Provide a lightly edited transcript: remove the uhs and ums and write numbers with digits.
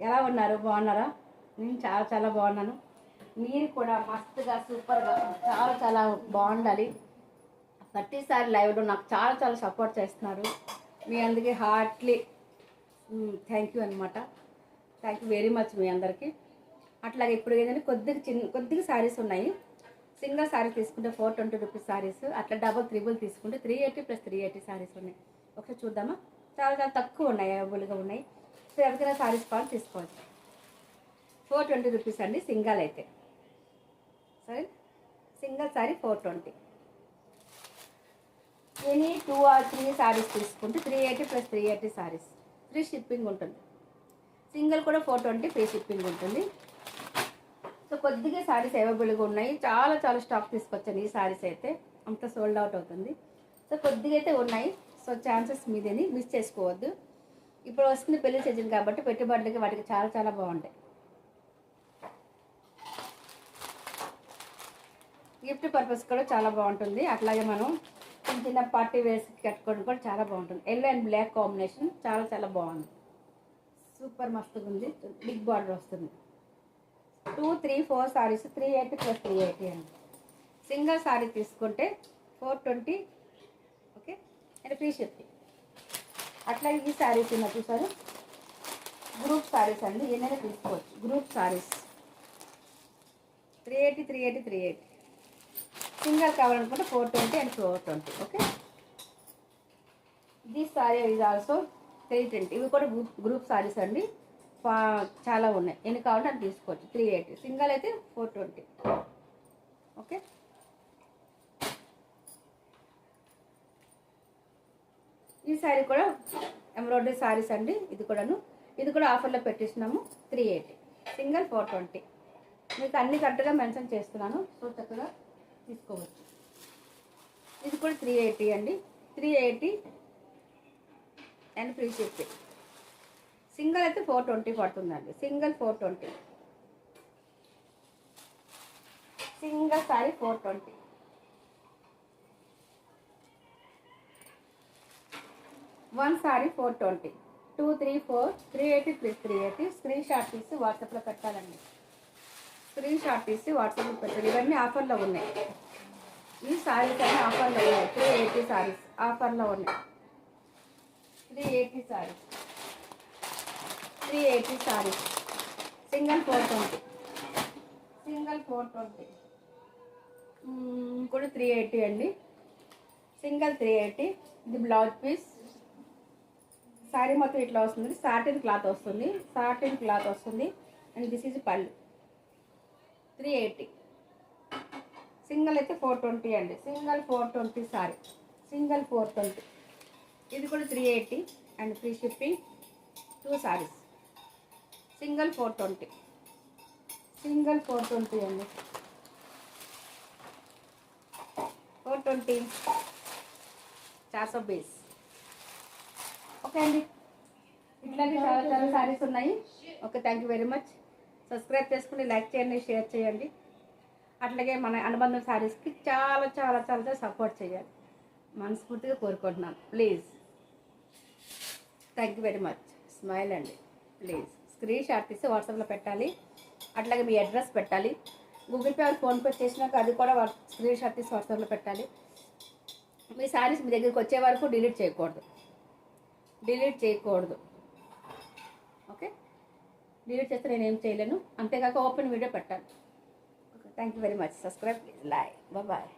ఎలా ఉన్నారు? బాగున్నారా? నేను చాలా చాలా బాగున్నాను. మీరు కూడా మస్తుగా సూపర్గా చాలా చాలా బాగుండాలి. ప్రతిసారి లైవ్లో నాకు చాలా చాలా సపోర్ట్ చేస్తున్నారు. మీ అందరికీ హార్ట్లీ థ్యాంక్ యూ అనమాట. థ్యాంక్ యూ వెరీ మచ్ మీ అందరికీ. అట్లాగే ఇప్పుడు ఏదైనా కొద్దిగా శారీస్ ఉన్నాయి. సింగిల్ శారీ తీసుకుంటే 420 రూపీస్ శారీస్, అట్లా డబుల్ త్రిబుల్ తీసుకుంటే 380 + 380 శారీస్ ఉన్నాయి. ఒకసారి చూద్దామా? చాలా చాలా తక్కువ ఉన్నాయి, అవైలబుల్గా ఉన్నాయి. సో ఎవరికైనా శారీస్ కావాలి తీసుకోవచ్చు. 420 రూపీస్ అండి సింగల్ అయితే. సరే, single sari 420. Any 2 or 3 saris తీసుకుంటే 380 + 380 శారీస్. ఫ్రీ షిప్పింగ్ ఉంటుంది. సింగిల్ కూడా 420 ఫ్రీ షిప్పింగ్ ఉంటుంది. సో కొద్దిగా శారీస్ అవైలబుల్గా ఉన్నాయి. చాలా చాలా స్టాక్ తీసుకొచ్చాను. ఈ శారీస్ అయితే అంత సోల్డ్ అవుట్ అవుతుంది. సో కొద్దిగా అయితే ఉన్నాయి. సో ఛాన్సెస్ మీదేని మిస్ చేసుకోవద్దు. ఇప్పుడు వస్తుంది పెళ్లి సీజన్ కాబట్టి పెట్టుబడులకి వాటికి చాలా చాలా బాగుంటాయి. గిఫ్ట్ పర్పస్ కూడా చాలా బాగుంటుంది. అట్లాగే మనం చిన్న చిన్న పార్టీ వేర్స్కి కట్టుకోవడం కూడా చాలా బాగుంటుంది. ఎల్లో అండ్ బ్లాక్ కాంబినేషన్ చాలా చాలా బాగుంది. సూపర్ మస్తుగా ఉంది. బిగ్ బార్డర్ వస్తుంది. 2, 3, 4 శారీస్ 380 + 380 అండి. సింగిల్ శారీ తీసుకుంటే 420. Okay, and free shipping. అట్లాగే ఈ శారీస్ ఉన్న చూసారు, గ్రూప్ శారీస్ అండి. ఏదైనా తీసుకోవచ్చు. గ్రూప్ శారీస్ 380 380 380. సింగిల్ కావాలనుకుంటే 420 and 420. Okay, this sari is also 320. ఇవి కూడా గ్రూప్ శారీస్ అండి. చాలా ఉన్నాయి. ఎన్ని కావాలంటే అది తీసుకోవచ్చు. 380. సింగిల్ అయితే 420. ఓకే, ఈ శారీ కూడా ఎంబ్రాయిడరీ శారీస్ అండి. ఇది కూడా ఆఫర్లో పెట్టిస్తున్నాము. 380. సింగిల్ 420. మీకు అన్ని కరెక్ట్గా మెన్షన్ చేస్తున్నాను. సో చక్కగా తీసుకోవచ్చు. ఇది కూడా 380 అండి. 380 అండ్ ఫ్రీ షిప్పింగ్. సింగిల్ అయితే 420 పడుతుందండి. Single 420. Single sorry 420. One sorry 420. 2, 3, 4 380 + 380. Screen shot తీసి వాట్సాప్లో పెట్టాలండి. స్క్రీన్ షాట్ తీసి వాట్సాప్లో పెట్టాలి. ఇవన్నీ ఆఫర్లో ఉన్నాయి. ఈ సారీస్ అన్నీ ఆఫర్లో ఉన్నాయి. 380 సారీస్ ఆఫర్లో ఉన్నాయి. 380 సారీస్ 380 సారీస్. సింగిల్ 420. సింగిల్ 420 కూడా 380 అండి. సింగిల్ 380. ఇది బ్లౌజ్ పీస్. శారీ మొత్తం ఇట్లా వస్తుంది. సాటిన్ క్లాత్ వస్తుంది. అండ్ దిస్ ఈజ్ పళ్ళు. 380. సింగిల్ అయితే 420 అండి. Single 420 sorry. సింగిల్ 420. ఇది కూడా 380 and free shipping. 2 saris. Single 420. Single 420 అండి. 420 420. ఓకే అండి, ఇట్లాగే చాలా చాలా శారీస్ ఉన్నాయి. Okay, thank you very much. Subscribe చేసుకుని లైక్ చేయండి, షేర్ చేయండి. అట్లాగే మన అనుబంధం శారీస్కి చాలా చాలా చాలా సపోర్ట్ చేయాలి. మనస్ఫూర్తిగా కోరుకుంటున్నాను. Please, thank you very much. Smile అండి ప్లీజ్. స్క్రీన్ షాట్ తీసి వాట్సాప్లో పెట్టాలి. అట్లాగే మీ అడ్రస్ పెట్టాలి. గూగుల్ పే ఆర్ ఫోన్పే చేసినాక అది కూడా స్క్రీన్ షాట్ తీసి వాట్సాప్లో పెట్టాలి. మీ శారీస్ మీ దగ్గరికి వచ్చే వరకు డిలీట్ చేయకూడదు. ఓకే, డిలీట్ చేస్తే నేను ఏం చేయలేను. అంతేకాక ఓపెన్ వీడియో పెట్టాలి. Okay, thank you very much. Subscribe please. Like. Bye.